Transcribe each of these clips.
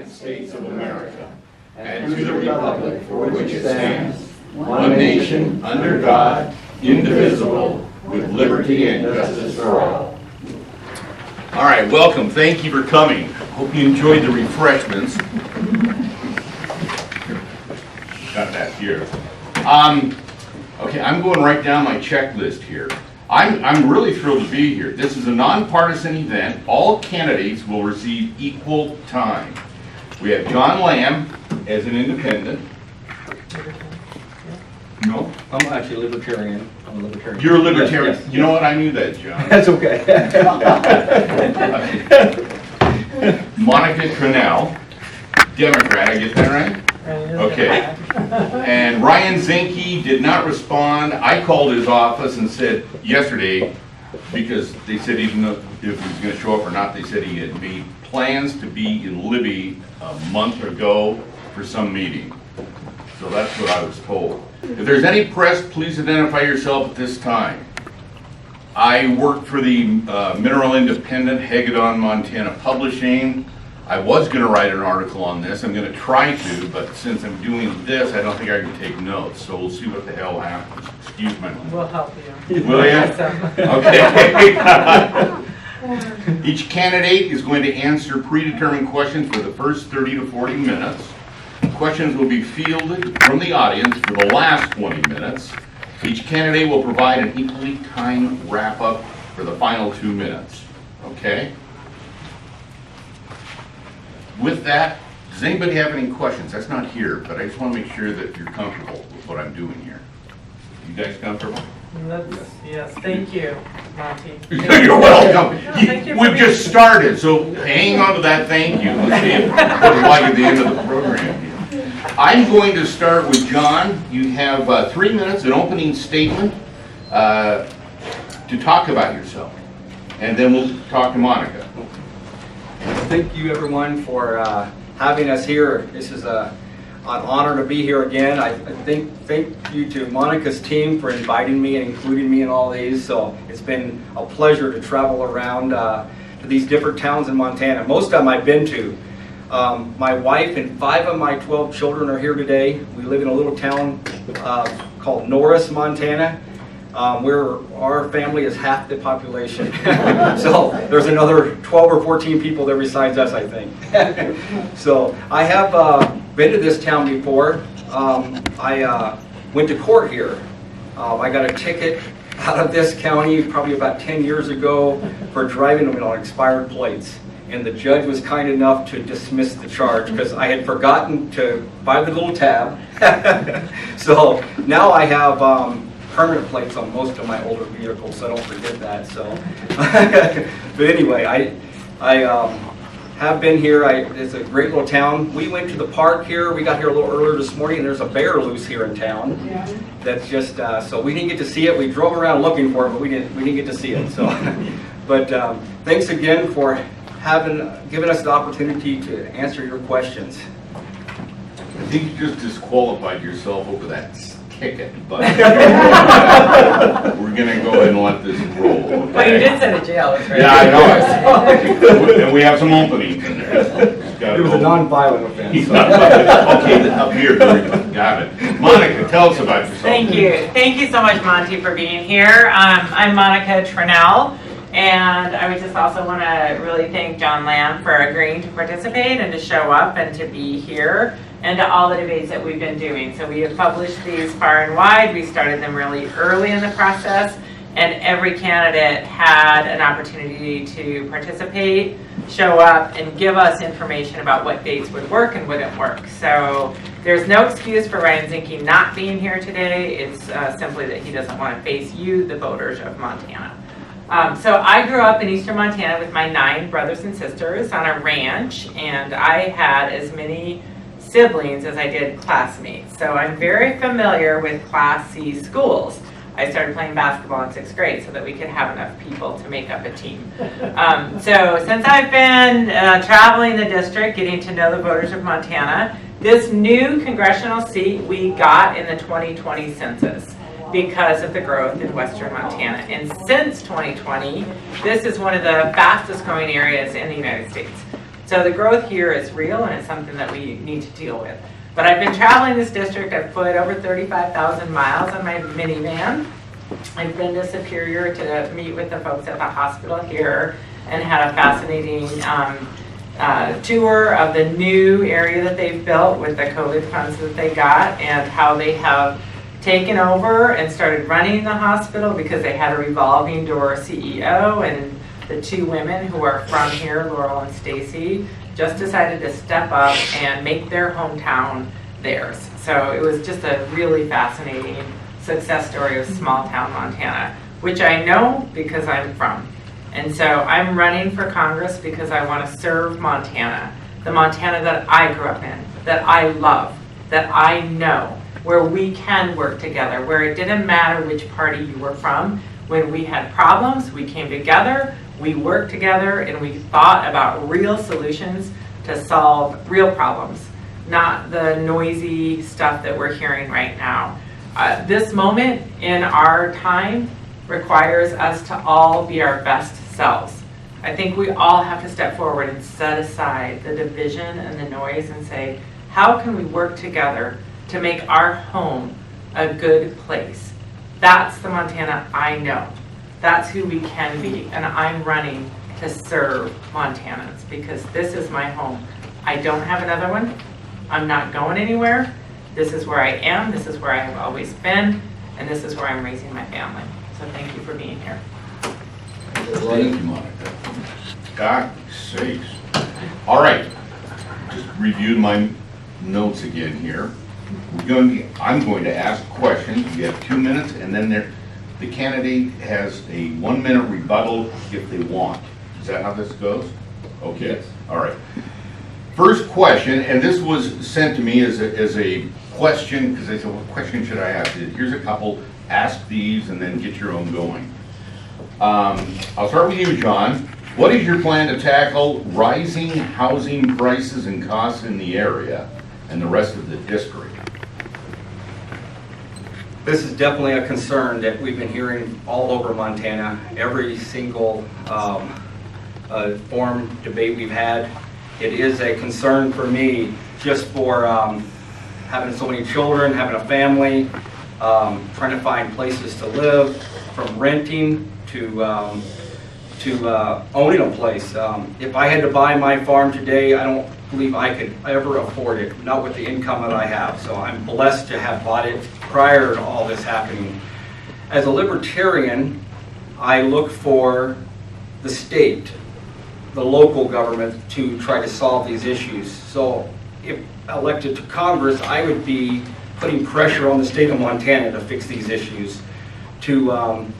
United States of America and to the republic for which it stands, one nation, under God, indivisible, with liberty and justice for all. All right, welcome. Thank you for coming. Hope you enjoyed the refreshments. Got that here. Okay, I'm going right down my checklist here. I'm really thrilled to be here. This is a nonpartisan event. All candidates will receive equal time. We have John Lamb as an independent. No? I'm actually Libertarian. I'm a Libertarian. You're a Libertarian. Yes, yes. You know what? I knew that, John. That's okay. Monica Tranel, Democrat. I get that right? Okay. And Ryan Zinke did not respond. I called his office and said yesterday, because they said even if he was going to show up or not, they said he had made plans to be in Libby a month ago for some meeting. So that's what I was told. If there's any press, please identify yourself at this time. I work for the Mineral Independent, Hagedon, Montana Publishing. I was going to write an article on this. I'm going to try to, but since I'm doing this, I don't think I can take notes. So we'll see what the hell happens. Excuse me. We'll help you. Will you? Okay. Each candidate is going to answer predetermined questions for the first 30 to 40 minutes. Questions will be fielded from the audience for the last 20 minutes. Each candidate will provide an equally timed wrap-up for the final 2 minutes. Okay? With that, does anybody have any questions? That's not here, but I just want to make sure that you're comfortable with what I'm doing here. You guys comfortable? Yes, thank you, Monte. You're welcome. Thank you for We've being just started, so hang on to that thank you. Let's see if we're like at the end of the program here. I'm going to start with John. You have 3 minutes, an opening statement to talk about yourself. And then we'll talk to Monica. Thank you, everyone, for having us here. This is an honor to be here again. I thank you to Monica's team for inviting me and including me in all these. So it's been a pleasure to travel around to these different towns in Montana. Most of them I've been to. My wife and 5 of my 12 children are here today. We live in a little town called Norris, Montana. Where our family is half the population. So there's another 12 or 14 people there besides us, I think. So I have been to this town before. I went to court here. I got a ticket out of this county probably about 10 years ago for driving on expired plates. And the judge was kind enough to dismiss the charge because I had forgotten to buy the little tab. So now I have permanent plates on most of my older vehicles, so I don't forget that. So, but anyway, I have been here. It's a great little town. We went to the park here. We got here a little earlier this morning, and there's a bear loose here in town. Yeah. That's just so we didn't get to see it. We drove around looking for it, but we didn't get to see it. So, but thanks again for giving us the opportunity to answer your questions. I think you just disqualified yourself over that ticket, but we're going to go ahead and let this roll. Okay? Well, you did send to jail, right? Yeah, I know. And we have some openings in there. It was a non-violent offense. So. Okay, up here. Got it. Monica, tell us about yourself. Thank you. Thank you so much, Monte, for being here. I'm Monica Tranel, and I would just also want to really thank John Lamb for agreeing to participate and to show up and to be here, and to all the debates that we've been doing. So we have published these far and wide. We started them really early in the process, and every candidate had an opportunity to participate, show up, and give us information about what dates would work and wouldn't work. So there's no excuse for Ryan Zinke not being here today. It's simply that he doesn't want to face you, the voters of Montana. So I grew up in eastern Montana with my 9 brothers and sisters on a ranch, and I had as many siblings as I did classmates. So I'm very familiar with Class C schools. I started playing basketball in 6th grade so that we could have enough people to make up a team. So since I've been traveling the district, getting to know the voters of Montana, this new congressional seat we got in the 2020 census because of the growth in western Montana. And since 2020, this is one of the fastest growing areas in the United States. So the growth here is real, and it's something that we need to deal with. But I've been traveling this district. I've put over 35,000 miles on my minivan. I've been to Superior to meet with the folks at the hospital here and had a fascinating tour of the new area that they've built with the COVID funds that they got, and how they have taken over and started running the hospital because they had a revolving door CEO, and the two women who are from here, Laurel and Stacy, just decided to step up and make their hometown theirs. So it was just a really fascinating success story of small town Montana, which I know because I'm from. And so I'm running for Congress because I want to serve Montana, the Montana that I grew up in, that I love, that I know, where we can work together, where it didn't matter which party you were from. When we had problems, we came together, we worked together, and we thought about real solutions to solve real problems, not the noisy stuff that we're hearing right now. This moment in our time requires us to all be our best selves. I think we all have to step forward and set aside the division and the noise and say, how can we work together to make our home a good place? That's the Montana I know. That's who we can be, and I'm running to serve Montanans because this is my home. I don't have another one. I'm not going anywhere. This is where I am, this is where I have always been, and this is where I'm raising my family. So thank you for being here. Thank you, Monica. God sakes. All right, just reviewed my notes again here. I'm going to ask questions. We have 2 minutes, and then the candidate has a 1-minute rebuttal if they want. Is that how this goes? Okay. Yes. All right. First question, and this was sent to me as a question, because I said, what question should I ask? Here's a couple, ask these and then get your own going. I'll start with you, John. What is your plan to tackle rising housing prices and costs in the area and the rest of the district? This is definitely a concern that we've been hearing all over Montana. Every single forum debate we've had, it is a concern for me, just for having so many children, having a family, trying to find places to live, from renting to owning a place. If I had to buy my farm today, I don't believe I could ever afford it, not with the income that I have. So I'm blessed to have bought it prior to all this happening. As a libertarian, I look for the state, the local government, to try to solve these issues. So if elected to Congress, I would be putting pressure on the state of Montana to fix these issues, to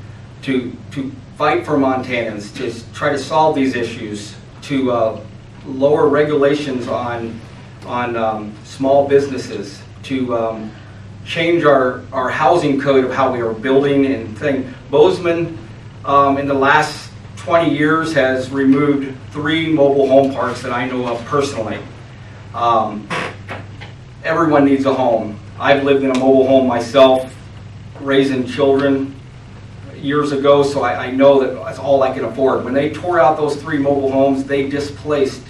fight for Montanans, to try to solve these issues, to lower regulations on small businesses, to change our housing code of how we are building and thing. Bozeman, in the last 20 years, has removed 3 mobile home parks that I know of personally. Everyone needs a home. I've lived in a mobile home myself, raising children years ago, so I know that that's all I can afford. When they tore out those 3 mobile homes, they displaced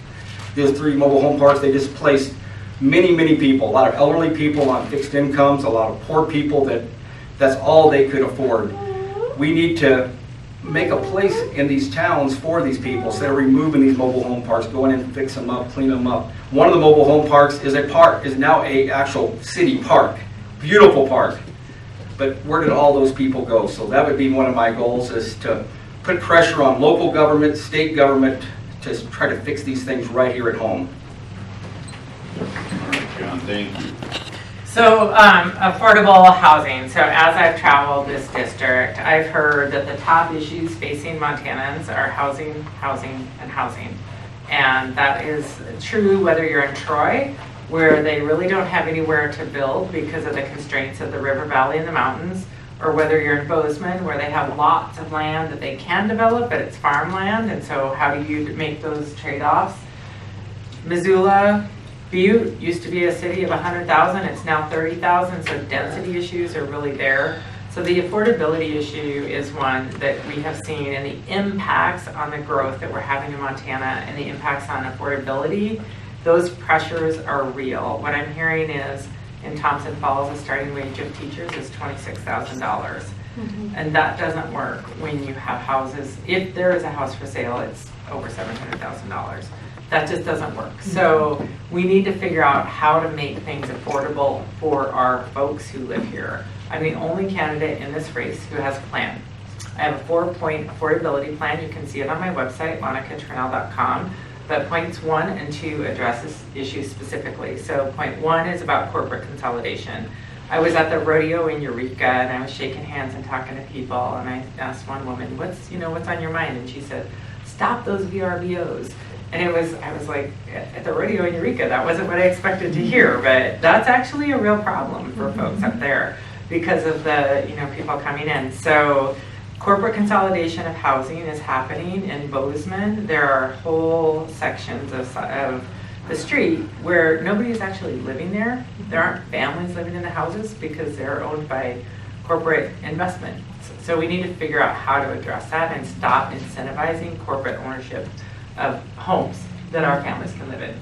those 3 mobile home parks. They displaced many people, a lot of elderly people on fixed incomes, a lot of poor people that's all they could afford. We need to make a place in these towns for these people instead of removing these mobile home parks, going in and fix them up, clean them up. One of the mobile home parks is now a actual city park, beautiful park. But where did all those people go? So that would be one of my goals, is to put pressure on local government, state government, to try to fix these things right here at home. All right, John, thank you. So affordable housing. So as I've traveled this district, I've heard that the top issues facing Montanans are housing, housing, and housing. And that is true whether you're in Troy, where they really don't have anywhere to build because of the constraints of the river valley and the mountains, or whether you're in Bozeman, where they have lots of land that they can develop, but it's farmland, and so how do you make those trade-offs? Missoula, Butte used to be a city of 100,000, it's now 30,000, so density issues are really there. So the affordability issue is one that we have seen, and the impacts on the growth that we're having in Montana and the impacts on affordability, those pressures are real. What I'm hearing is in Thompson Falls, the starting wage of teachers is $26,000. And that doesn't work when you have houses. If there is a house for sale, it's over $700,000. That just doesn't work. So we need to figure out how to make things affordable for our folks who live here. I'm the only candidate in this race who has a plan. I have a 4-point affordability plan. You can see it on my website, monicatranel.com. But points 1 and 2 address this issue specifically. So point 1 is about corporate consolidation. I was at the rodeo in Eureka and I was shaking hands and talking to people, and I asked one woman, what's on your mind? And she said, stop those VRBOs. And I was like, at the rodeo in Eureka, that wasn't what I expected to hear, but that's actually a real problem for folks up there because of the, people coming in. So corporate consolidation of housing is happening in Bozeman. There are whole sections of the street where nobody is actually living there. There aren't families living in the houses because they're owned by corporate investment. So we need to figure out how to address that and stop incentivizing corporate ownership of homes that our families can live in.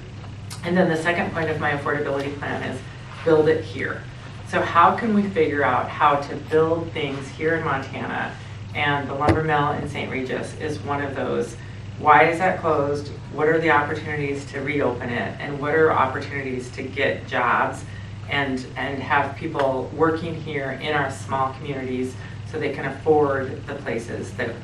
And then the second point of my affordability plan is build it here. So how can we figure out how to build things here in Montana? And the lumber mill in St. Regis is one of those. Why is that closed? What are the opportunities to reopen it? And what are opportunities to get jobs and have people working here in our small communities so they can afford the places that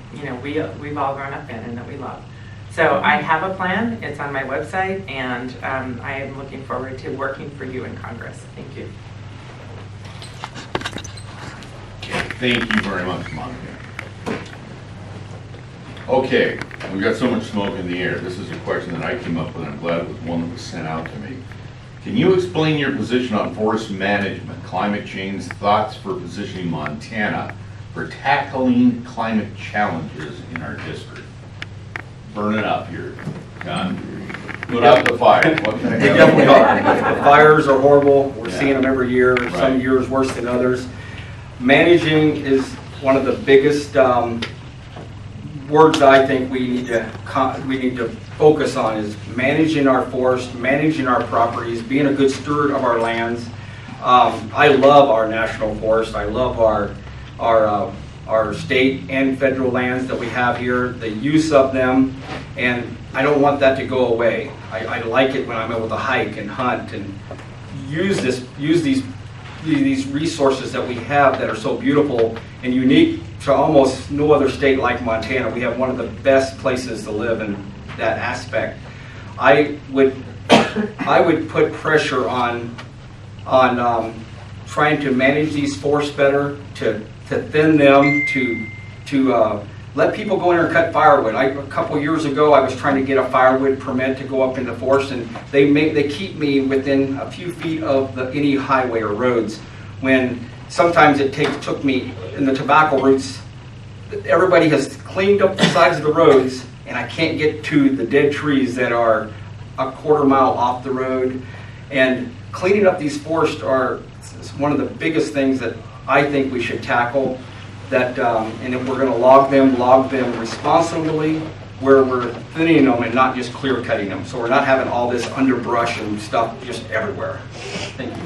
we've all grown up in and that we love. So I have a plan. It's on my website, and I am looking forward to working for you in Congress. Thank you. Thank you very much, Monica. Okay, we've got so much smoke in the air. This is a question that I came up with, and I'm glad it was one that was sent out to me. Can you explain your position on forest management, climate change, thoughts for positioning Montana for tackling climate challenges in our district? Burn it up here, John. Put out the fire. What can I They have? definitely are. The fires are horrible. We're Yeah. seeing them every year, Right. some years worse than others. Managing is one of the biggest words I think we need to focus on is managing our forest, managing our properties, being a good steward of our lands. I love our national forest. I love our state and federal lands that we have here, the use of them, and I don't want that to go away. I like it when I'm able to hike and hunt and use these resources that we have that are so beautiful and unique to almost no other state like Montana. We have one of the best places to live in that aspect. I would put pressure on trying to manage these forests better, to thin them, to let people go in there and cut firewood. A couple years ago, I was trying to get a firewood permit to go up in the forest, and they keep me within a few feet of any highway or roads. When sometimes it took me in the tobacco roots. Everybody has cleaned up the sides of the roads, and I can't get to the dead trees that are a quarter mile off the road. And cleaning up these forests is one of the biggest things that I think we should tackle. And if we're going to log them responsibly, where we're thinning them and not just clear cutting them. So we're not having all this underbrush and stuff just everywhere. Thank you.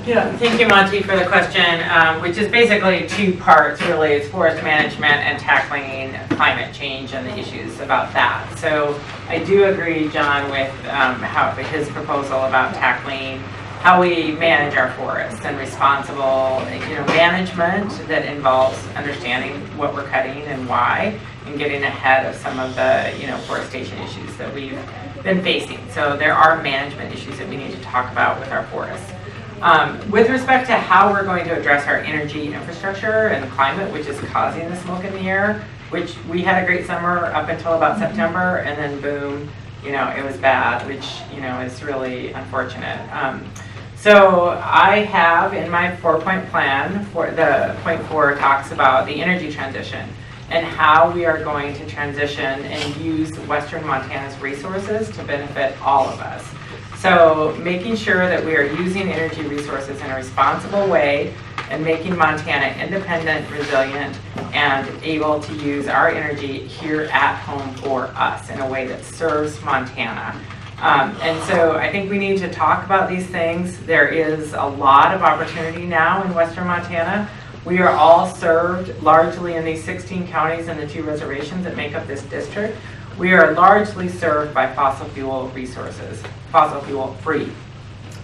Yeah, thank you, Monte, for the question, which is basically two parts, really. It's forest management and tackling climate change and the issues about that. So I do agree, John, with his proposal about tackling how we manage our forests and responsible, management that involves understanding what we're cutting and why, and getting ahead of some of the, forestation issues that we've been facing. So there are management issues that we need to talk about with our forests. With respect to how we're going to address our energy infrastructure and climate, which is causing the smoke in the air, which we had a great summer up until about September, and then boom, it was bad, which, is really unfortunate. So I have in my 4-point plan, for the point 4 talks about the energy transition and how we are going to transition and use Western Montana's resources to benefit all of us. So making sure that we are using energy resources in a responsible way and making Montana independent, resilient, and able to use our energy here at home for us in a way that serves Montana. And so I think we need to talk about these things. There is a lot of opportunity now in Western Montana. We are all served largely in these 16 counties and the 2 reservations that make up this district. We are largely served by fossil fuel resources, fossil fuel free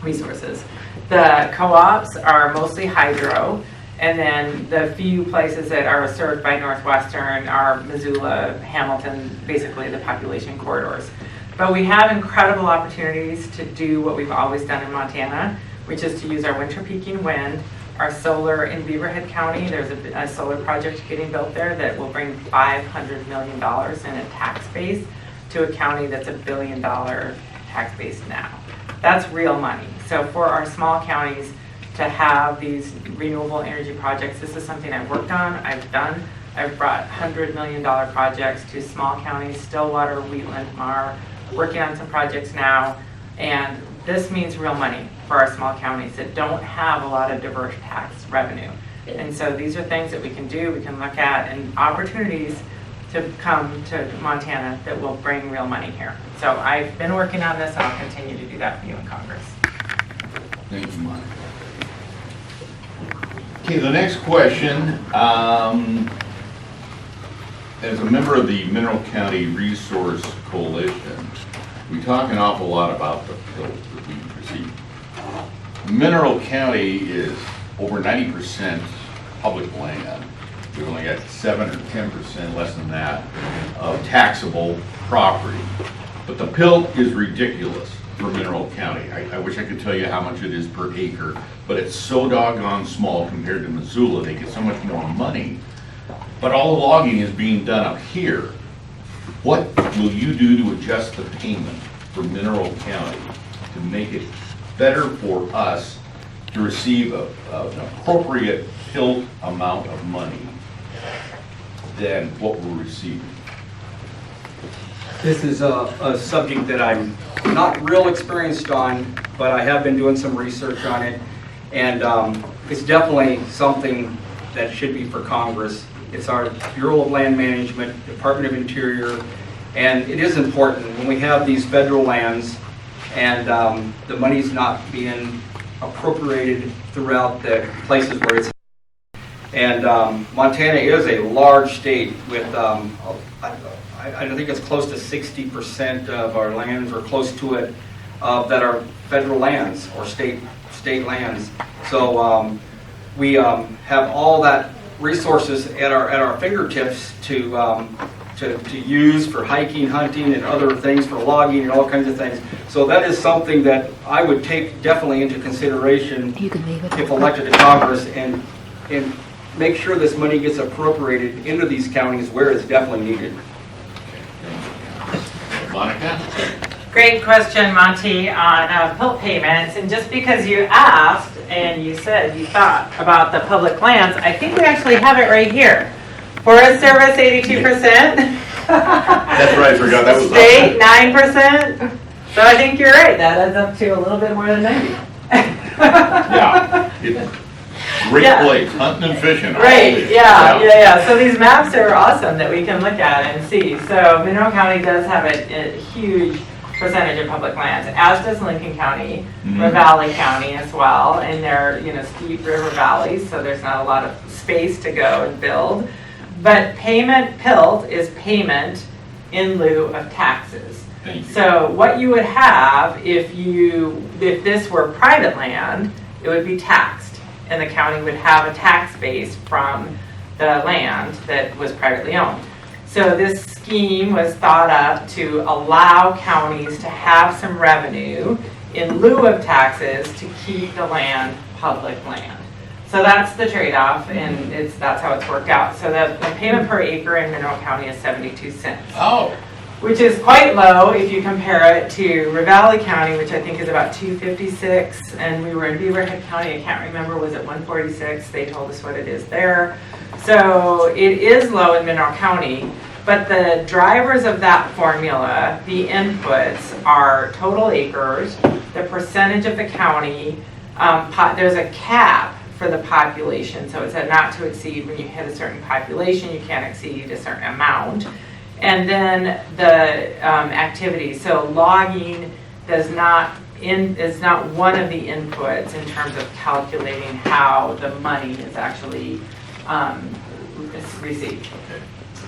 resources. The co-ops are mostly hydro, and then the few places that are served by Northwestern are Missoula, Hamilton, basically the population corridors. But we have incredible opportunities to do what we've always done in Montana, which is to use our winter peaking wind, our solar in Beaverhead County. There's a solar project getting built there that will bring $500 million in a tax base to a county that's $1 billion tax base now. That's real money. So for our small counties to have these renewable energy projects, this is something I've worked on, I've done. I've brought $100 million projects to small counties, Stillwater, Wheatland, Marr, working on some projects now. And this means real money for our small counties that don't have a lot of diverse tax revenue. And so these are things that we can do, we can look at, and opportunities to come to Montana that will bring real money here. So I've been working on this, and I'll continue to do that for you in Congress. Thank you, Monica. Okay, the next question. As a member of the Mineral County Resource Coalition, we talk an awful lot about the PILT that we receive. Mineral County is over 90% public land. We've only got 7 or 10%, less than that, of taxable property. But the PILT is ridiculous for Mineral County. I wish I could tell you how much it is per acre, but it's so doggone small compared to Missoula. They get so much more money. But all the logging is being done up here. What will you do to adjust the payment for Mineral County to make it better for us to receive an appropriate PILT amount of money than what we're receiving? This is a subject that I'm not real experienced on, but I have been doing some research on it. And it's definitely something that should be for Congress. It's our Bureau of Land Management, Department of Interior, and it is important when we have these federal lands and the money's not being appropriated throughout the places where it's. And Montana is a large state with, I think it's close to 60% of our lands, or close to it, that are federal lands or state lands. So we have all that resources at our fingertips to use for hiking, hunting, and other things, for logging and all kinds of things. So that is something that I would take definitely into consideration if elected to Congress, and make sure this money gets appropriated into these counties where it's definitely needed. Monica? Great question, Monte, on PILT payments. And just because you asked and you said you thought about the public lands, I think we actually have it right here. Forest Service, 82%. That's right, I forgot that was State, 9%. So I think you're right. That adds up to a little bit more than 90. Yeah. Great place, hunting and fishing. Right, yeah. So these maps are awesome that we can look at and see. So Mineral County does have a huge percentage of public lands, as does Lincoln County, Ravalli County as well, and they're steep river valleys, so there's not a lot of space to go and build. But PILT is payment in lieu of taxes. Thank you. So what you would have if this were private land, it would be taxed, and the county would have a tax base from the land that was privately owned. So this scheme was thought up to allow counties to have some revenue in lieu of taxes to keep the land public land. So that's the trade-off, and that's how it's worked out. So the payment per acre in Mineral County is 72 cents. Oh. Which is quite low if you compare it to Ravalli County, which I think is about 256, and we were in Beaverhead County, I can't remember, was it 146? They told us what it is there. So it is low in Mineral County, but the drivers of that formula, the inputs, are total acres, the percentage of the county, there's a cap for the population. So it's a not to exceed. When you hit a certain population, you can't exceed a certain amount. And then the activities. So logging is not one of the inputs in terms of calculating how the money is actually received.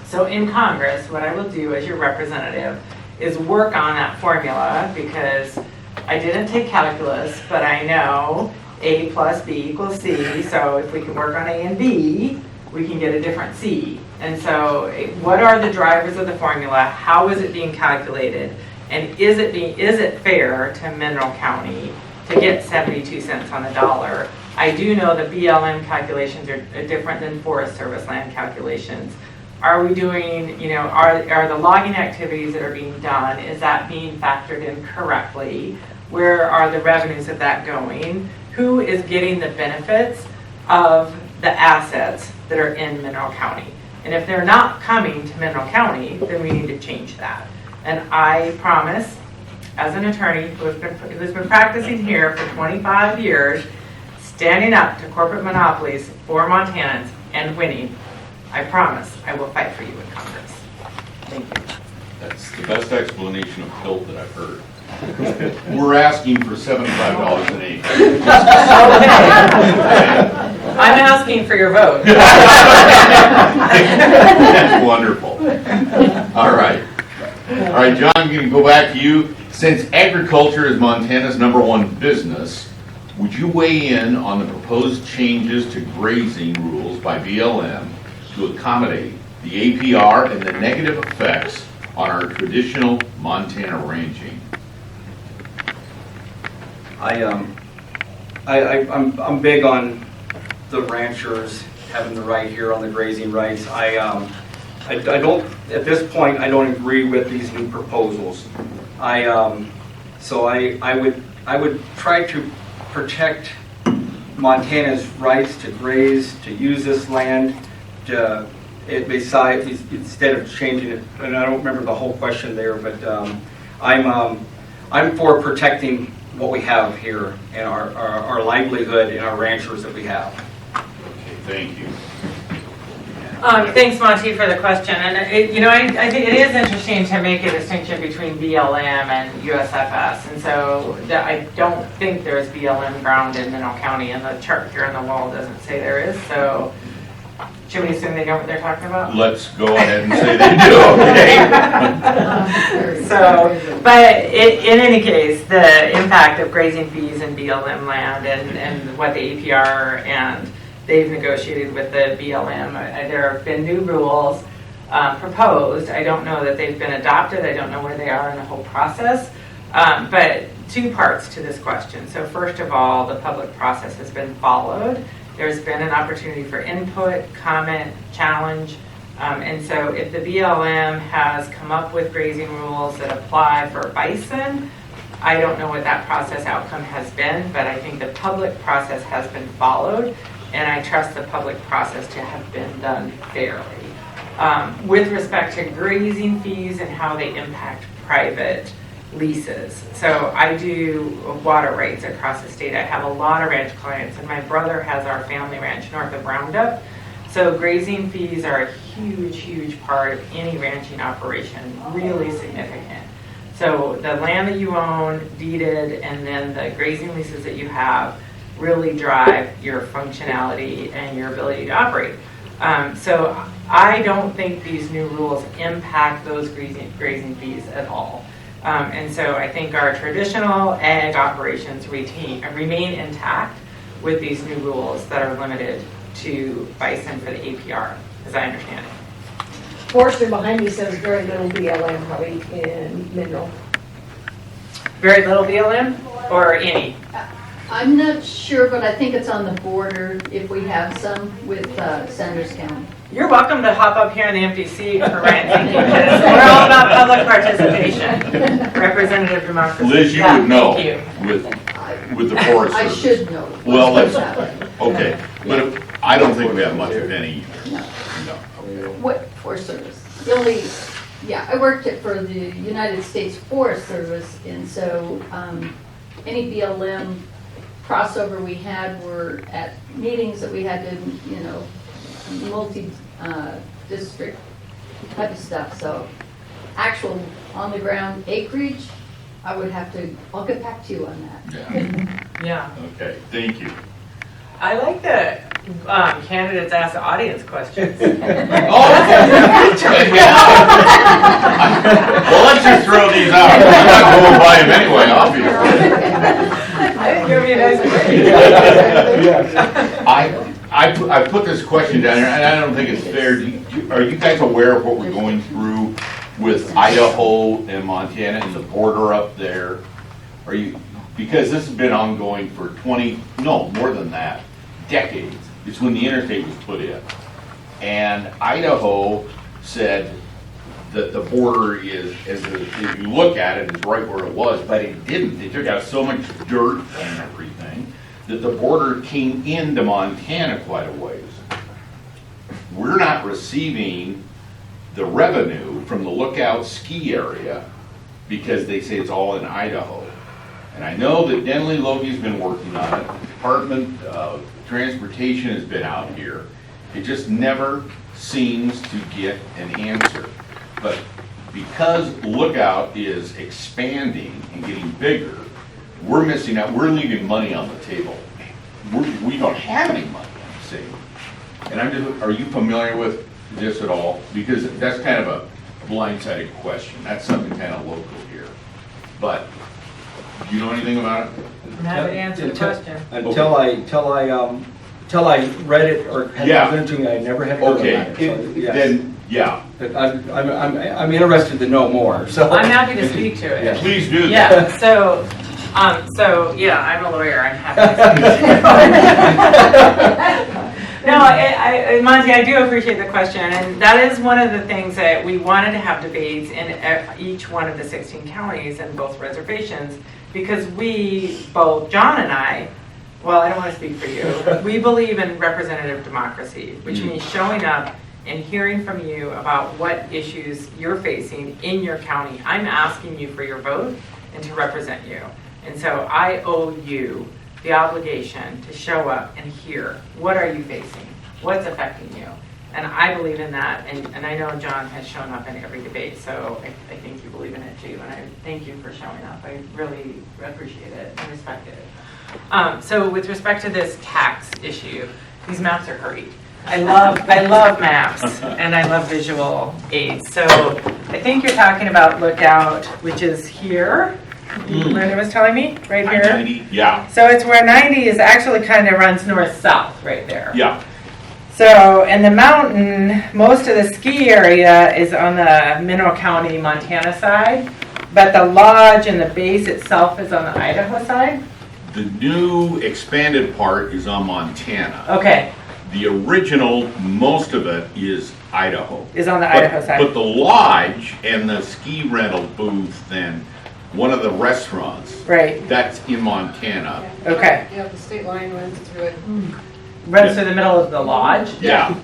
So in Congress, what I will do as your representative is work on that formula, because I didn't take calculus, but I know A plus B equals C. So if we can work on A and B, we can get a different C. And so what are the drivers of the formula? How is it being calculated? And is it fair to Mineral County to get 72 cents on the dollar? I do know the BLM calculations are different than Forest Service land calculations. Are we doing, are the logging activities that are being done, is that being factored in correctly? Where are the revenues of that going? Who is getting the benefits of the assets that are in Mineral County? And if they're not coming to Mineral County, then we need to change that. And I promise, as an attorney who's been practicing here for 25 years, standing up to corporate monopolies for Montanans and winning, I promise I will fight for you in Congress. Thank you. That's the best explanation of PILT that I've heard. We're asking for $75 an acre. I'm asking for your vote. That's wonderful. All right. All right, John, I'm going to go back to you. Since agriculture is Montana's #1 business, would you weigh in on the proposed changes to grazing rules by BLM to accommodate the APR and the negative effects on our traditional Montana ranching? I'm big on the ranchers having the right here on the grazing rights. I don't, at this point, I don't agree with these new proposals. So I would try to protect Montana's rights to graze, to use this land, instead of changing it. And I don't remember the whole question there, but I'm for protecting what we have here and our livelihood and our ranchers that we have. Okay, thank you. Thanks, Monte, for the question. And I think it is interesting to make a distinction between BLM and USFS. And so I don't think there's BLM ground in Mineral County, and the chart here on the wall doesn't say there is. So should we assume they know what they're talking about? Let's go ahead and say they do, okay? So, but in any case, the impact of grazing fees and BLM land and what the APR and they've negotiated with the BLM. There have been new rules proposed. I don't know that they've been adopted. I don't know where they are in the whole process. But two parts to this question. So first of all, the public process has been followed. There's been an opportunity for input, comment, challenge. And so if the BLM has come up with grazing rules that apply for bison, I don't know what that process outcome has been, but I think the public process has been followed. And I trust the public process to have been done fairly. With respect to grazing fees and how they impact private leases. So I do water rights across the state. I have a lot of ranch clients, and my brother has our family ranch north of Roundup. So grazing fees are a huge, huge part of any ranching operation, really significant. So the land that you own, deeded, and then the grazing leases that you have really drive your functionality and your ability to operate. So I don't think these new rules impact those grazing fees at all. And so I think our traditional ag operations remain intact with these new rules that are limited to bison for the APR, as I understand it. Forrester behind me says very little BLM probably in Mineral. Very little BLM or any? I'm not sure, but I think it's on the border if we have some with Sanders County. You're welcome to hop up here in the empty seat for Ryan thinking, because we're all about public participation, representative democracy. Liz, you Yeah, would know thank you. with the Forest I Service. should know. Well, What's let's, happening. okay, but I don't think we have much of any. No. No. What Forest Service? The only, I worked for the United States Forest Service, and so any BLM crossover we had were at meetings that we had to, you know, multi-district type of stuff. So actual on-the-ground acreage, I'll get back to you on that. Yeah, Yeah. okay, thank you. I like that candidates ask the audience questions. Oh, well, let's just throw these out. I'm not going by them anyway, obviously. I think you'll be a nice I put this question down here, and I don't think it's fair. Are you guys aware of what we're going through with Idaho and Montana and the border up there? Are you, because this has been ongoing for more than that, decades. It's when the interstate was put in. And Idaho said that the border is, if you look at it, it's right where it was, but it didn't. They took out so much dirt and everything that the border came into Montana quite a ways. We're not receiving the revenue from the Lookout ski area because they say it's all in Idaho. And I know that Denley Logie's been working on it. The Department of Transportation has been out here. It just never seems to get an answer. But because Lookout is expanding and getting bigger, we're missing out. We're leaving money on the table. We don't have any money, I'm saying. And are you familiar with this at all? Because that's kind of a blindsided question. That's something kind of local here. But do you know anything about it? Now to answer the question. Until I read it or had it presented to me, I never had heard about it. So, yes. Then, yeah. But I'm interested to know more. So I'm happy to speak to it. Yeah. Please do that. Yeah, so yeah, I'm a lawyer, I'm happy to speak to it. No, Monte, I do appreciate the question, and that is one of the things that we wanted to have debates in each one of the 16 counties and both reservations, because both John and I, well, I don't want to speak for you, we believe in representative democracy, which means showing up and hearing from you about what issues you're facing in your county. I'm asking you for your vote and to represent you. And so I owe you the obligation to show up and hear, what are you facing? What's affecting you? And I believe in that, and I know John has shown up in every debate, so I think you believe in it too, and I thank you for showing up. I really appreciate it and respect it. So with respect to this tax issue, these maps are great. I love maps, and I love visual aids. So I think you're talking about Lookout, which is here. Linda was telling me, right here. 90, yeah. So it's where 90 is actually kind of runs north-south right there. Yeah. So, and the mountain, most of the ski area is on the Mineral County, Montana side, but the lodge and the base itself is on the Idaho side. The new expanded part is on Montana. Okay. The original, most of it is Idaho. Is on the Idaho side. But the lodge and the ski rental booth, then one of the restaurants, right, that's in Montana. Okay. Yeah, the state line runs through it. Runs through the middle of the lodge. Yeah.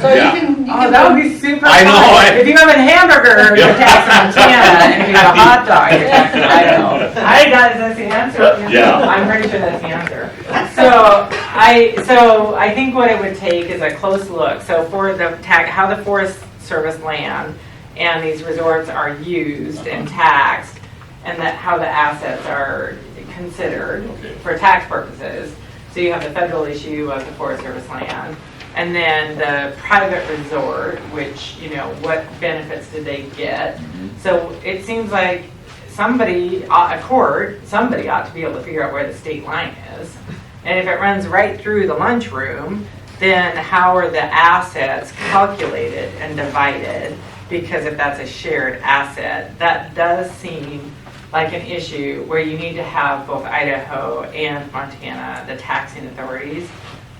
So Yeah. you can That would be super I know, fun. If you have a hamburger, you're taxing Montana, and if you have a hot dog, you're taxing Idaho. That's the answer. Yeah. I'm pretty sure that's the answer. So I think what it would take is a close look. So for the how the Forest Service land and these resorts are used and taxed, and how the assets are considered for tax purposes. So you have the federal issue of the Forest Service land, and then the private resort, which, what benefits did they get? So it seems like somebody ought to be able to figure out where the state line is. And if it runs right through the lunchroom, then how are the assets calculated and divided? Because if that's a shared asset, that does seem like an issue where you need to have both Idaho and Montana, the taxing authorities,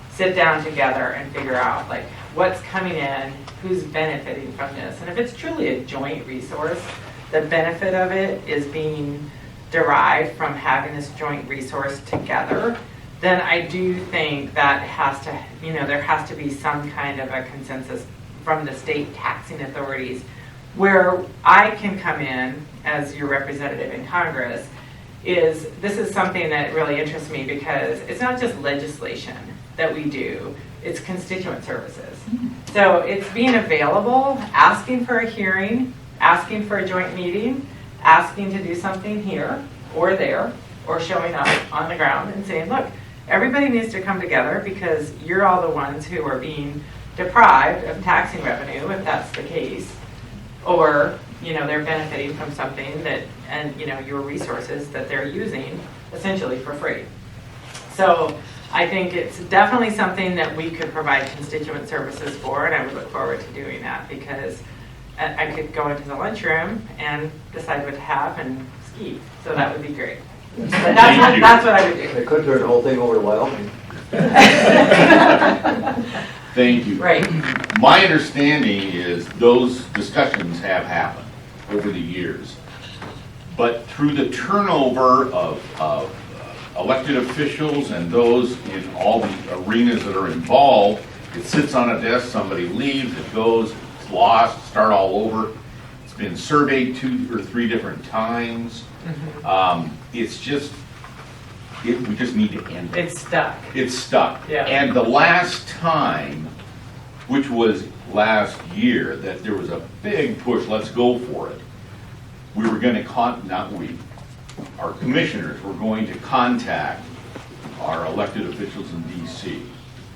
sit down together and figure out like what's coming in, who's benefiting from this. And if it's truly a joint resource, the benefit of it is being derived from having this joint resource together, then I do think that there has to be some kind of a consensus from the state taxing authorities where I can come in as your representative in Congress, is this is something that really interests me because it's not just legislation that we do, it's constituent services. So it's being available, asking for a hearing, asking for a joint meeting, asking to do something here or there, or showing up on the ground and saying, look, everybody needs to come together because you're all the ones who are being deprived of taxing revenue, if that's the case, or they're benefiting from something that, and your resources that they're using essentially for free. So I think it's definitely something that we could provide constituent services for, and I would look forward to doing that because I could go into the lunchroom and decide what to have and ski. So that would be great. But that's what I would do. They could turn the whole thing over to Wyoming. Thank you. Right. My understanding is those discussions have happened over the years. But through the turnover of elected officials and those in all the arenas that are involved, it sits on a desk, somebody leaves, it goes, it's lost, start all over. It's been surveyed 2 or 3 different times. It's just, we just need to end it. It's stuck. It's stuck. Yeah. And the last time, which was last year, that there was a big push, let's go for it. We were going to our commissioners were going to contact our elected officials in DC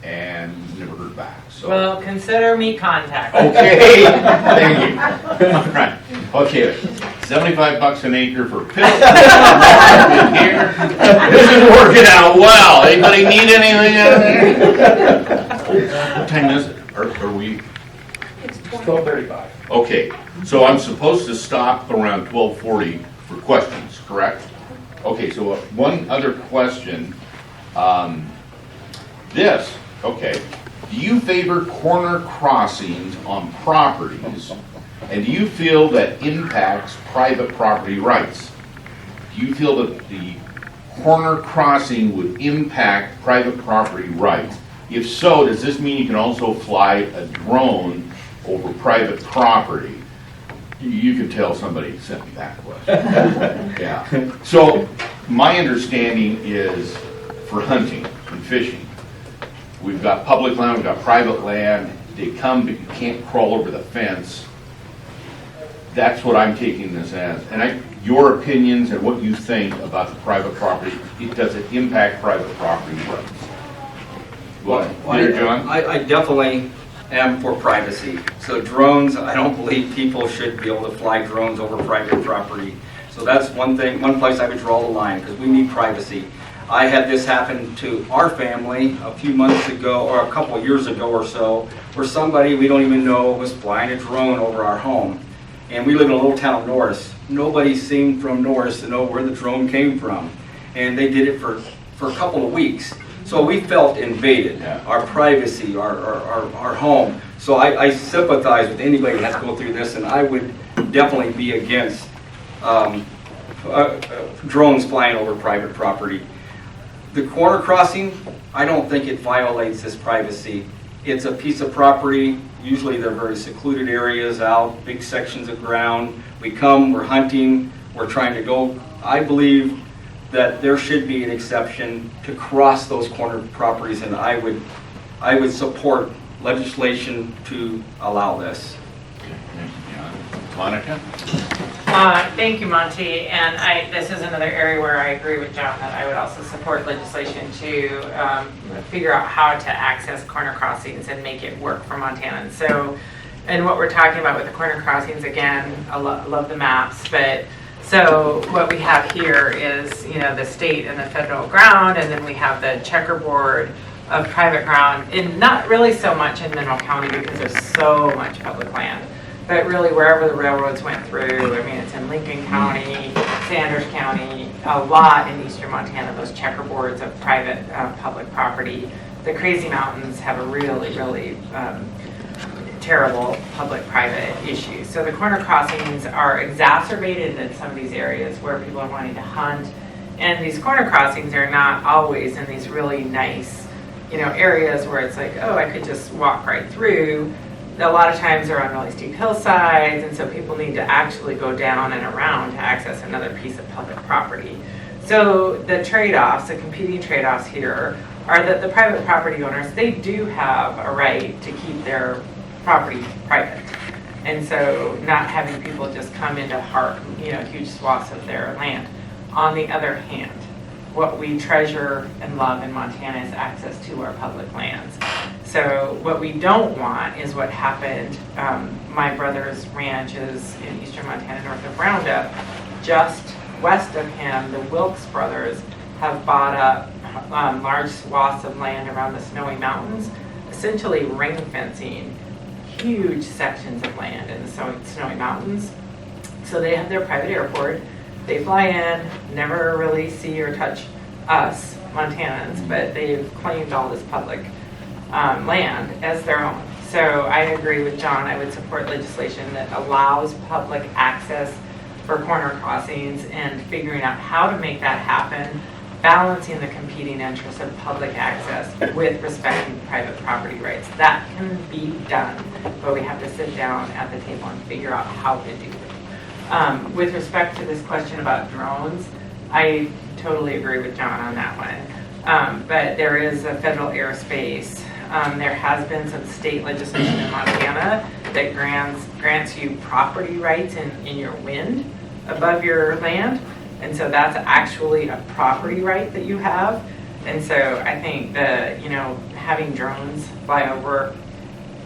and never heard back. So. Well, consider me contacted. Okay, thank you. All right. Okay, $75 an acre for PILT. Here. This is working out well. Anybody need anything out there? What time is it? Are we? It's 12:35. Okay, so I'm supposed to stop around 12:40 for questions, correct? Okay, so one other question. Okay. Do you favor corner crossings on properties, and do you feel that impacts private property rights? Do you feel that the corner crossing would impact private property rights? If so, does this mean you can also fly a drone over private property? You can tell somebody sent me that question. Yeah. So my understanding is for hunting and fishing, we've got public land, we've got private land. They come, but you can't crawl over the fence. That's what I'm taking this as. And your opinions and what you think about the private property, does it impact private property rights? John? I definitely am for privacy. So drones, I don't believe people should be able to fly drones over private property. So that's one place I would draw the line, because we need privacy. I had this happen to our family a few months ago, or a couple of years ago or so, where somebody we don't even know was flying a drone over our home. And we live in a little town, Norris. Nobody seemed from Norris to know where the drone came from. And they did it for a couple of weeks. So we felt invaded, our privacy, our home. So I sympathize with anybody that has to go through this, and I would definitely be against drones flying over private property. The corner crossing, I don't think it violates this privacy. It's a piece of property. Usually they're very secluded areas out, big sections of ground. We come, we're hunting, we're trying to go. I believe that there should be an exception to cross those corner properties, and I would support legislation to allow this. Monica? Thank you, Monte. And this is another area where I agree with John that I would also support legislation to figure out how to access corner crossings and make it work for Montanans. So, and what we're talking about with the corner crossings, again, I love the maps, but so what we have here is, the state and the federal ground, and then we have the checkerboard of private ground, and not really so much in Mineral County because there's so much public land. But really, wherever the railroads went through, I mean, it's in Lincoln County, Sanders County, a lot in eastern Montana, those checkerboards of private public property. The Crazy Mountains have a really, really terrible public-private issue. So the corner crossings are exacerbated in some of these areas where people are wanting to hunt. And these corner crossings are not always in these really nice, areas where it's like, oh, I could just walk right through. A lot of times they're on really steep hillsides, and so people need to actually go down and around to access another piece of public property. So the trade-offs, the competing trade-offs here are that the private property owners, they do have a right to keep their property private. And so not having people just come into huge swaths of their land. On the other hand, what we treasure and love in Montana is access to our public lands. So what we don't want is what happened. My brother's ranch is in eastern Montana, north of Roundup. Just west of him, the Wilkes brothers have bought up large swaths of land around the Snowy Mountains, essentially ring fencing huge sections of land in the Snowy Mountains. So they have their private airport. They fly in, never really see or touch us, Montanans, but they've claimed all this public land as their own. So I agree with John. I would support legislation that allows public access for corner crossings and figuring out how to make that happen, balancing the competing interests of public access with respecting private property rights. That can be done, but we have to sit down at the table and figure out how to do it. With respect to this question about drones, I totally agree with John on that one. But there is a federal airspace. There has been some state legislation in Montana that grants you property rights in your wind above your land. And so that's actually a property right that you have. And so I think that, having drones fly over,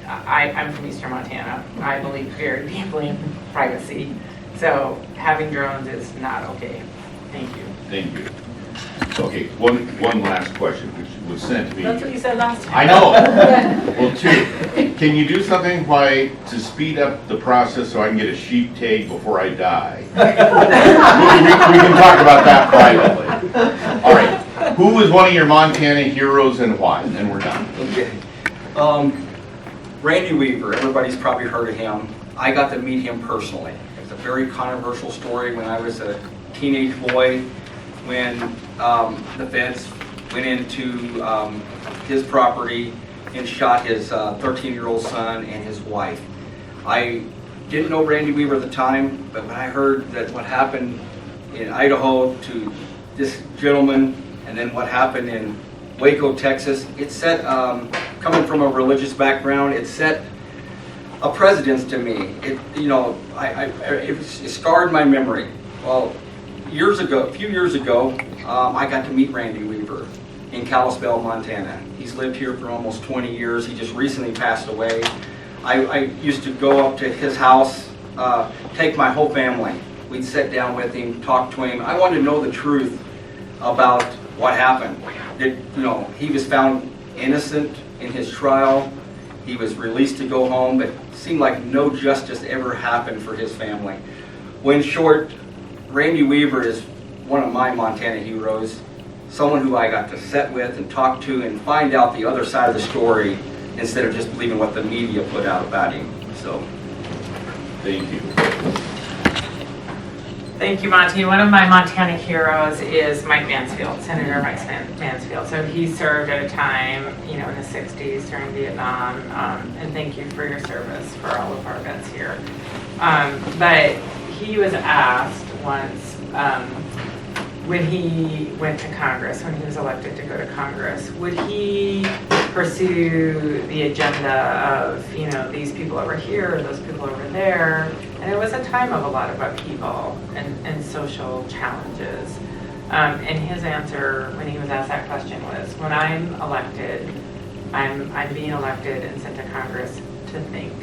I'm from eastern Montana. I believe very deeply in privacy. So having drones is not okay. Thank you. Thank you. Okay, one last question, which was sent to me. That's what you said last time. I know. Well, two, can you do something to speed up the process so I can get a sheep tag before I die? we can talk about that privately. All right. Who was one of your Montana heroes and why? And then we're done. Okay. Randy Weaver, everybody's probably heard of him. I got to meet him personally. It's a very controversial story when I was a teenage boy, when the feds went into his property and shot his 13-year-old son and his wife. I didn't know Randy Weaver at the time, but when I heard that what happened in Idaho to this gentleman and then what happened in Waco, Texas, it set, coming from a religious background, it set a precedence to me. It scarred my memory. Well, a few years ago, I got to meet Randy Weaver in Kalispell, Montana. He's lived here for almost 20 years. He just recently passed away. I used to go up to his house, take my whole family. We'd sit down with him, talk to him. I wanted to know the truth about what happened. He was found innocent in his trial. He was released to go home, but it seemed like no justice ever happened for his family. Well, in short, Randy Weaver is one of my Montana heroes, someone who I got to sit with and talk to and find out the other side of the story instead of just believing what the media put out about him. So, thank you. Thank you, Monte. One of my Montana heroes is Mike Mansfield, Senator Mike Mansfield. So he served at a time, in the 60s during Vietnam, and thank you for your service for all of our vets here. But he was asked once, when he went to Congress, when he was elected to go to Congress, would he pursue the agenda of, these people over here, those people over there? And it was a time of a lot of upheaval and social challenges. And his answer when he was asked that question was, when I'm elected, I'm being elected and sent to Congress to think.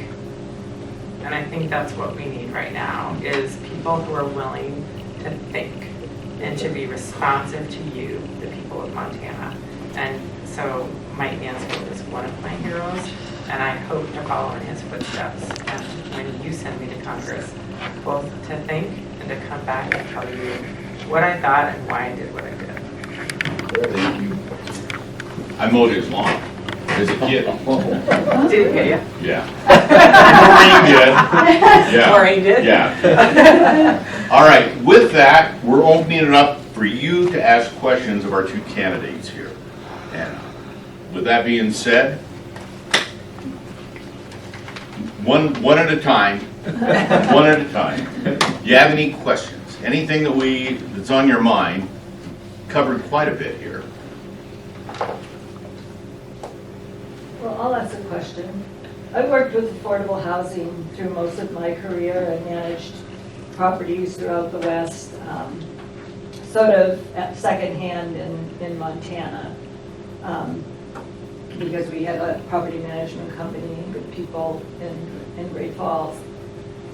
And I think that's what we need right now, is people who are willing to think and to be responsive to you, the people of Montana. And so Mike Mansfield is one of my heroes, and I hope to follow in his footsteps. And when you send me to Congress, both to think and to come back and tell you what I thought and why I did what I did. Thank you. I mowed his lawn as a kid. Did he pay you? Yeah. Maureen did. Yeah. Maureen did? Yeah. All right, with that, we're opening it up for you to ask questions of our two candidates here. And with that being said, one at a time, one at a time. You have any questions? Anything that's on your mind, covered quite a bit here. Well, I'll ask a question. I've worked with affordable housing through most of my career and managed properties throughout the West, sort of at secondhand in Montana, because we had a property management company and good people in Great Falls.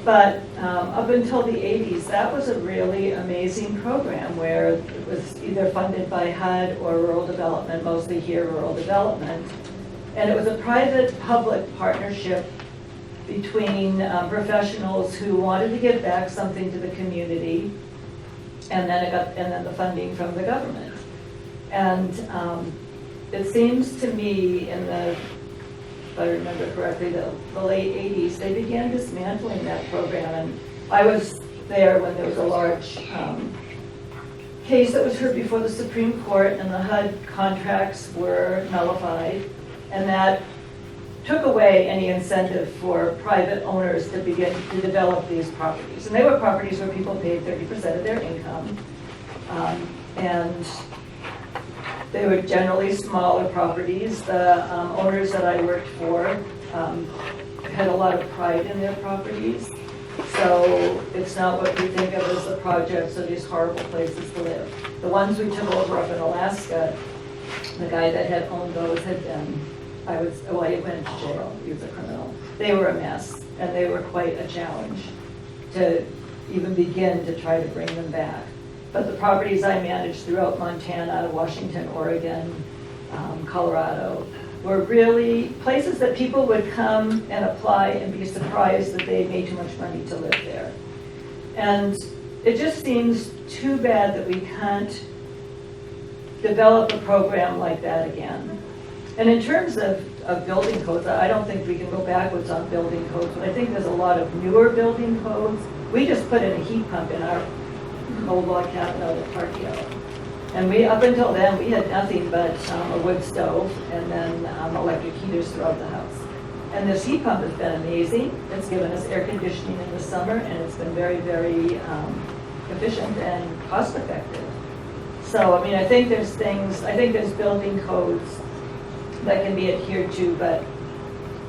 But up until the 80s, that was a really amazing program where it was either funded by HUD or rural development, mostly here rural development. And it was a private-public partnership between professionals who wanted to give back something to the community, and then the funding from the government. And it seems to me if I remember correctly, the late 80s, they began dismantling that program. And I was there when there was a large case that was heard before the Supreme Court, and the HUD contracts were nullified. And that took away any incentive for private owners to begin to develop these properties. And they were properties where people paid 30% of their income. And they were generally smaller properties. The owners that I worked for had a lot of pride in their properties. So it's not what we think of as the projects or these horrible places to live. The ones we took over up in Alaska, the guy that had owned those had been, he went to jail, he was a criminal. They were a mess, and they were quite a challenge to even begin to try to bring them back. But the properties I managed throughout Montana, Washington, Oregon, Colorado, were really places that people would come and apply and be surprised that they made too much money to live there. And it just seems too bad that we can't develop a program like that again. And in terms of building codes, I don't think we can go backwards on building codes, but I think there's a lot of newer building codes. We just put in a heat pump in our old log cabin out at Parkdale. And up until then, we had nothing but a wood stove and then electric heaters throughout the house. And this heat pump has been amazing. It's given us air conditioning in the summer, and it's been very, very efficient and cost effective. So, I mean, I think there's building codes that can be adhered to, but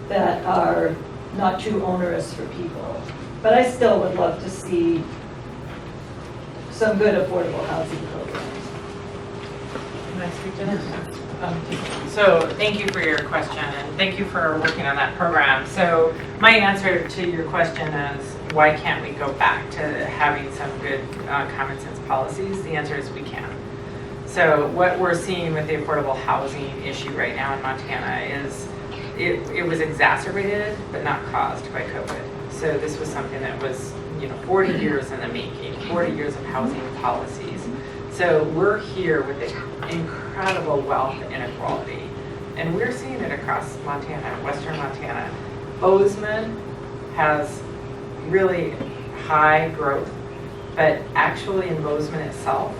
that are not too onerous for people. But I still would love to see some good affordable housing programs. Can I speak to this? So thank you for your question, and thank you for working on that program. So my answer to your question is, why can't we go back to having some good common sense policies? The answer is we can. So what we're seeing with the affordable housing issue right now in Montana is it was exacerbated but not caused by COVID. So this was something that was 40 years in the making, 40 years of housing policies. So we're here with the incredible wealth inequality, and we're seeing it across Montana, western Montana. Bozeman has really high growth, but actually in Bozeman itself,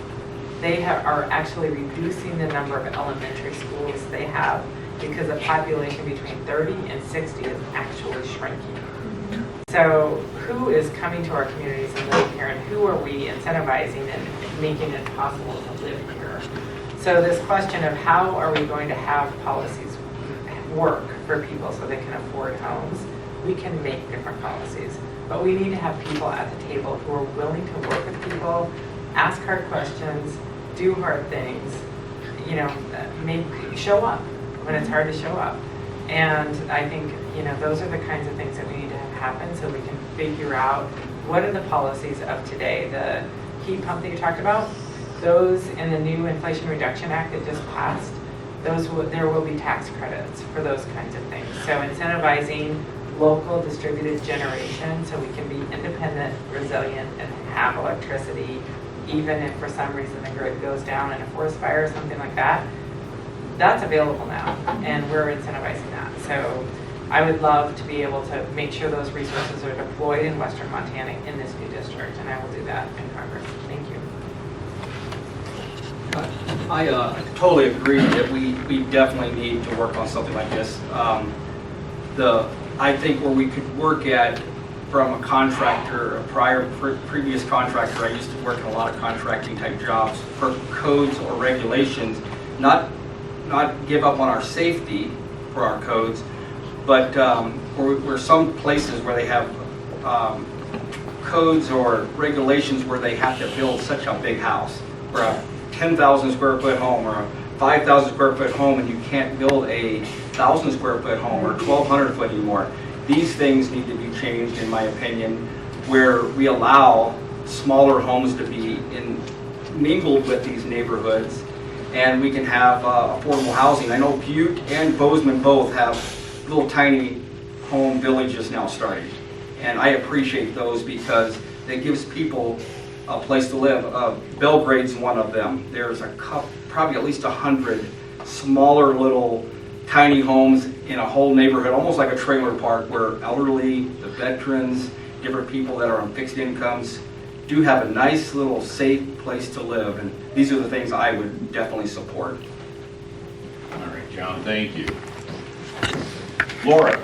they are actually reducing the number of elementary schools they have because the population between 30 and 60 is actually shrinking. So who is coming to our communities and living here, and who are we incentivizing and making it possible to live here? So this question of how are we going to have policies work for people so they can afford homes, we can make different policies. But we need to have people at the table who are willing to work with people, ask hard questions, do hard things, show up when it's hard to show up. And I think, those are the kinds of things that we need to have happen so we can figure out what are the policies of today. The heat pump that you talked about, those in the new Inflation Reduction Act that just passed, there will be tax credits for those kinds of things. So incentivizing local distributed generation so we can be independent, resilient, and have electricity, even if for some reason the grid goes down in a forest fire or something like that. That's available now, and we're incentivizing that. So I would love to be able to make sure those resources are deployed in western Montana in this new district, and I will do that in Congress. Thank you. I totally agree that we definitely need to work on something like this. I think where we could work at from a contractor, previous contractor. I used to work in a lot of contracting type jobs for codes or regulations, not give up on our safety for our codes, but we're some places where they have codes or regulations where they have to build such a big house, or a 10,000 square foot home, or a 5,000 square foot home, and you can't build a 1,000 square foot home or 1,200 foot anymore. These things need to be changed, in my opinion, where we allow smaller homes to be mingled with these neighborhoods, and we can have affordable housing. I know Butte and Bozeman both have little tiny home villages now starting, and I appreciate those because it gives people a place to live. Belgrade's one of them. There's probably at least 100 smaller little tiny homes in a whole neighborhood, almost like a trailer park, where elderly, the veterans, different people that are on fixed incomes do have a nice little safe place to live, and these are the things I would definitely support. All right, John, thank you. Laura?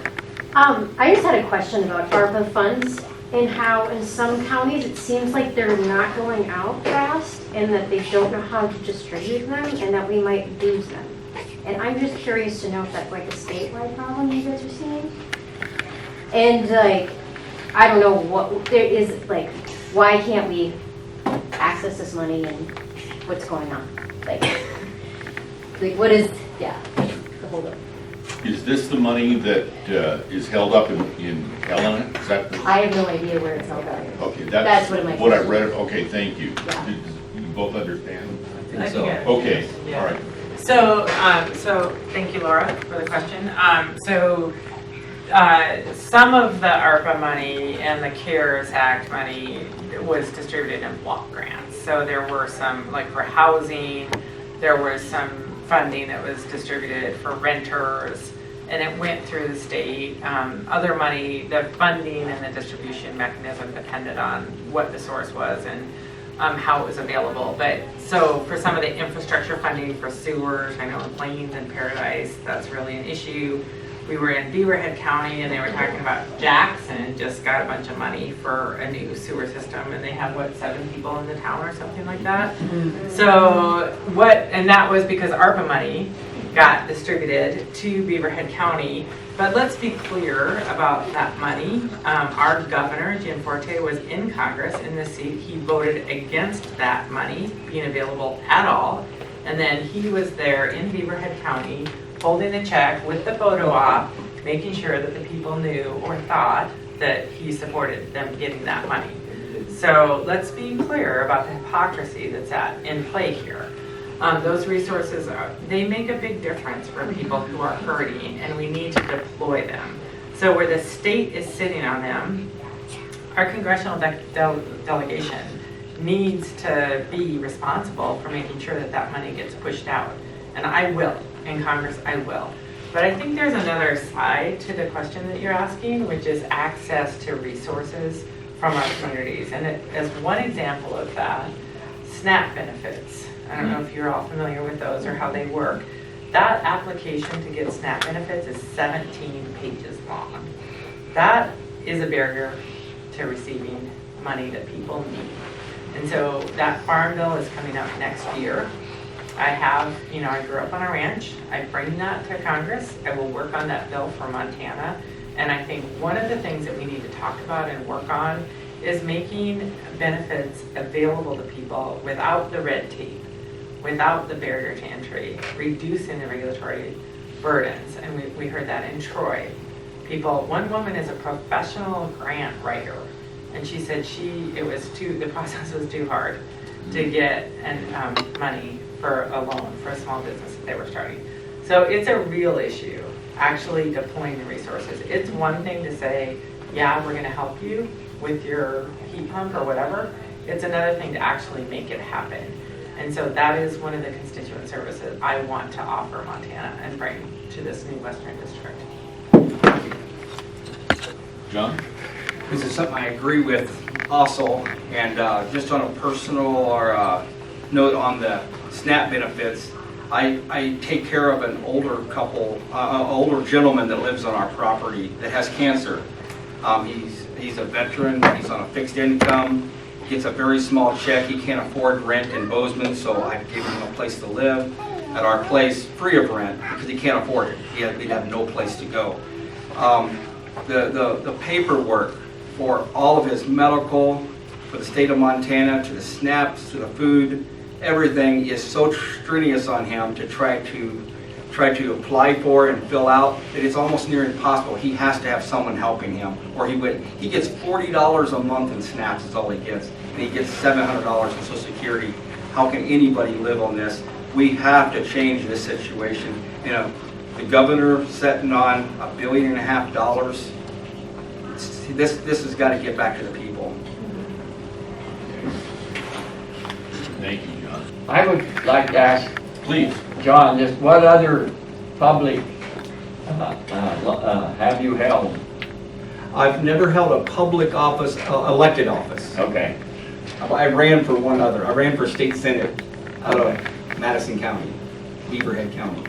I just had a question about ARPA funds and how in some counties it seems like they're not going out fast and that they don't know how to distribute them and that we might lose them. And I'm just curious to know if that's like a statewide problem you guys are seeing. And like, I don't know what there is, like, why can't we access this money and what's going on? Like what is, yeah, the hold up. Is this the money that is held up in Helena? Is that the? I have no idea where it's held up. Okay, That's what it might what I be. read. Okay, thank you. Yeah. You both understand? I think so. Okay, Yeah. all right. So thank you, Laura, for the question. Some of the ARPA money and the CARES Act money was distributed in block grants. So there were some, like for housing, there was some funding that was distributed for renters, and it went through the state. Other money, the funding and the distribution mechanism depended on what the source was and how it was available. But so for some of the infrastructure funding for sewers, I know in Plains and Paradise, that's really an issue. We were in Beaverhead County and they were talking about Jackson just got a bunch of money for a new sewer system, and they have, what, 7 people in the town or something like that? So and that was because ARPA money got distributed to Beaverhead County. But let's be clear about that money. Our governor, Jim Forte, was in Congress in this seat. He voted against that money being available at all. And then he was there in Beaverhead County holding the check with the photo op, making sure that the people knew or thought that he supported them getting that money. So let's be clear about the hypocrisy that's in play here. Those resources, they make a big difference for people who are hurting, and we need to deploy them. So where the state is sitting on them, our congressional delegation needs to be responsible for making sure that that money gets pushed out. And I will, in Congress, I will. But I think there's another side to the question that you're asking, which is access to resources from our communities. And as one example of that, SNAP benefits. I don't know if you're all familiar with those or how they work. That application to get SNAP benefits is 17 pages long. That is a barrier to receiving money that people need. And so that farm bill is coming up next year. I grew up on a ranch. I bring that to Congress. I will work on that bill for Montana. And I think one of the things that we need to talk about and work on is making benefits available to people without the red tape, without the barrier to entry, reducing the regulatory burdens. And we heard that in Troy. One woman is a professional grant writer, and she said the process was too hard to get money for a loan for a small business that they were starting. So it's a real issue, actually deploying the resources. It's one thing to say, yeah, we're gonna help you with your heat pump or whatever. It's another thing to actually make it happen. And so that is one of the constituent services I want to offer Montana and bring to this new Western District. John? This is something I agree with also, and just on a personal or note on the SNAP benefits, I take care of an older couple, older gentleman that lives on our property that has cancer. He's a veteran, he's on a fixed income, gets a very small check, he can't afford rent in Bozeman, so I've given him a place to live at our place free of rent because he can't afford it. He'd have no place to go. The paperwork for all of his medical, for the state of Montana, to the SNAPs, to the food, everything is so strenuous on him to try to apply for and fill out that it's almost near impossible. He has to have someone helping him, or he gets $40 a month in SNAPs is all he gets, and he gets $700 in Social Security. How can anybody live on this? We have to change this situation. You know, the governor setting on $1.5 billion. This has got to get back to the people. Thank you, John. I would like to ask Please. John, just what other public have you held? I've never held a public office, elected office. Okay. I ran for one other. I ran for state senate out of Madison County, Beaverhead County.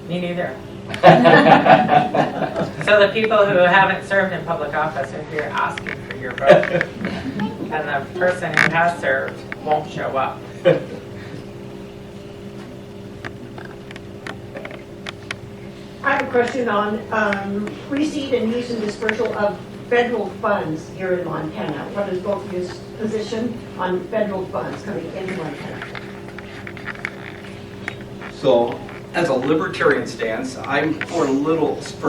Me neither. So the people who haven't served in public office are here asking for your vote. And the person who has served won't show up. I have a question on receipt and use and dispersal of federal funds here in Montana. What is both of your position on federal funds coming into Montana? So, as a libertarian stance, I'm for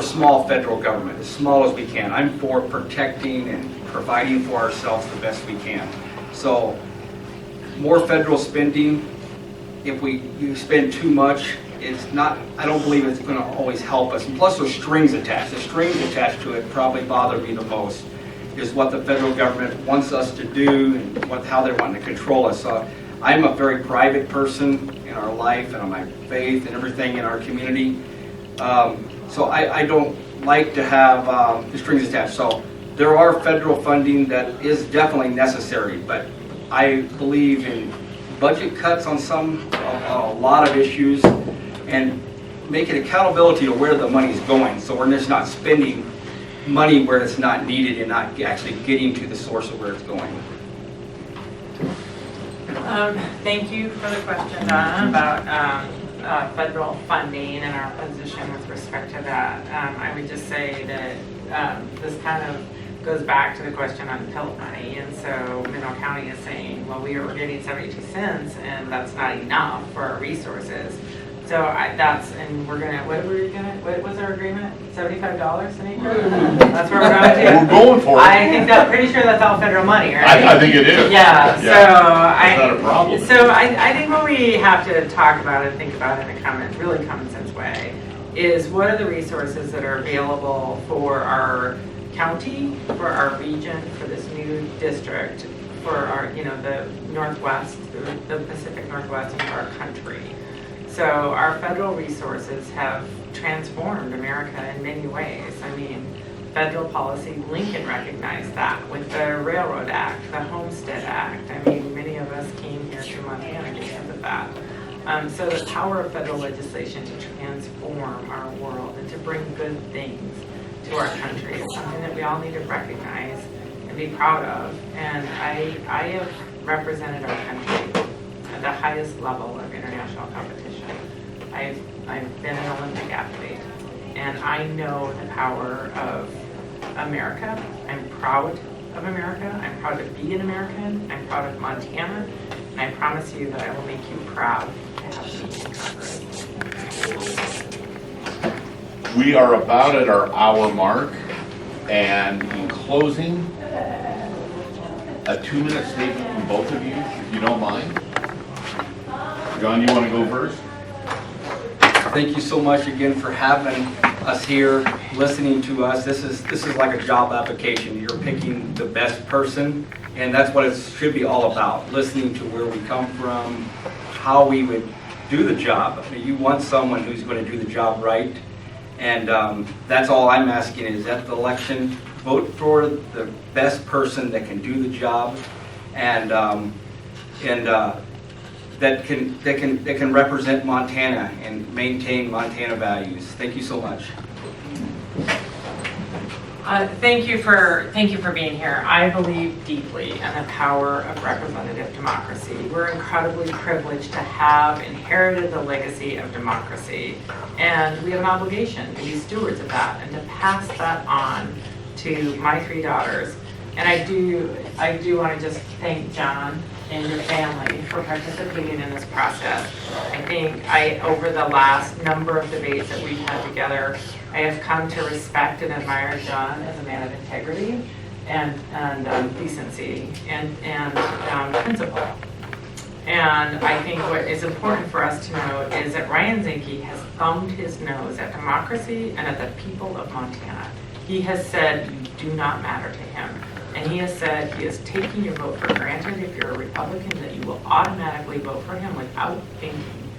small federal government, as small as we can. I'm for protecting and providing for ourselves the best we can. So, more federal spending, if you spend too much, it's not, I don't believe it's going to always help us. And plus there's strings attached. The strings attached to it probably bother me the most, is what the federal government wants us to do and how they want to control us. I'm a very private person in our life and on my faith and everything in our community. So I don't like to have the strings attached. So there are federal funding that is definitely necessary, but I believe in budget cuts on a lot of issues, and make it accountability to where the money is going, so we're just not spending money where it's not needed and not actually getting to the source of where it's going. Thank you for the question, Donna, about federal funding and our position with respect to that. I would just say that this kind of goes back to the question on PILT money, and so Mineral County is saying, well, we are getting 72 cents, and that's not enough for our resources. So what was our agreement? $75 an acre? That's where we're going to? We're going for it. I'm pretty sure that's all federal money, right? I think it is. Yeah, so It's not a problem. So I think what we have to talk about and think about in a really common sense way is what are the resources that are available for our county, for our region, for this new district, for our, the Northwest, the Pacific Northwest, and for our country. So our federal resources have transformed America in many ways. I mean, federal policy, Lincoln recognized that with the Railroad Act, the Homestead Act. I mean, many of us came here to Montana because of that. So the power of federal legislation to transform our world and to bring good things to our country is something that we all need to recognize and be proud of. And I have represented our country at the highest level of international competition. I've been an Olympic athlete, and I know the power of America. I'm proud of America. I'm proud to be an American. I'm proud of Montana, and I promise you that I will make you proud to have me in Congress. We are about at our hour mark, and in closing, a 2-minute statement from both of you, if you don't mind. John, you want to go first? Thank you so much again for having us here, listening to us. This is like a job application. You're picking the best person, and that's what it should be all about, listening to where we come from, how we would do the job. I mean, you want someone who's going to do the job right, and that's all I'm asking is at the election, vote for the best person that can do the job, and that can represent Montana and maintain Montana values. Thank you so much. Thank you for being here. I believe deeply in the power of representative democracy. We're incredibly privileged to have inherited the legacy of democracy, and we have an obligation to be stewards of that and to pass that on to my 3 daughters. And I do want to just thank John and your family for participating in this process. I think over the last number of debates that we've had together, I have come to respect and admire John as a man of integrity and decency and principle. And I think what is important for us to know is that Ryan Zinke has thumbed his nose at democracy and at the people of Montana. He has said you do not matter to him. And he has said he is taking your vote for granted if you're a Republican, that you will automatically vote for him without thinking,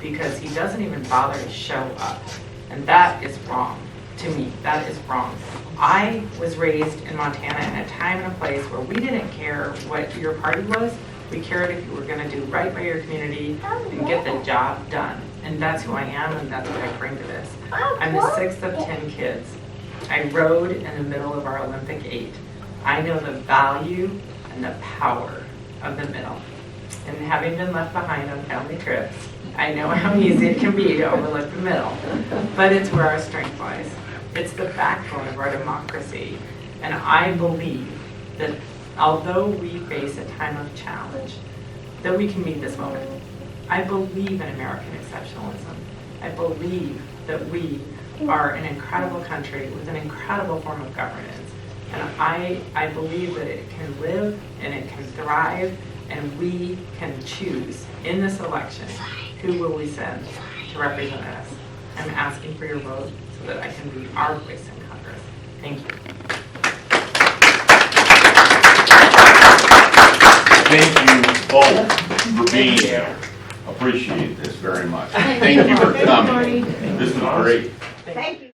because he doesn't even bother to show up. And that is wrong. To me, that is wrong. I was raised in Montana in a time and a place where we didn't care what your party was. We cared if you were going to do right by your community and get the job done. And that's who I am, and that's what I bring to this. I'm the 6th of 10 kids. I rode in the middle of our Olympic 8. I know the value and the power of the middle. And having been left behind on family trips, I know how easy it can be to overlook the middle. But it's where our strength lies. It's the backbone of our democracy. And I believe that although we face a time of challenge, that we can meet this moment. I believe in American exceptionalism. I believe that we are an incredible country with an incredible form of governance. And I believe that it can live and it can thrive, and we can choose in this election who will we send to represent us. I'm asking for your vote so that I can be our voice in Congress. Thank you. Thank you both for being here. Appreciate this very much. Thank you for coming. This was great. Thank you.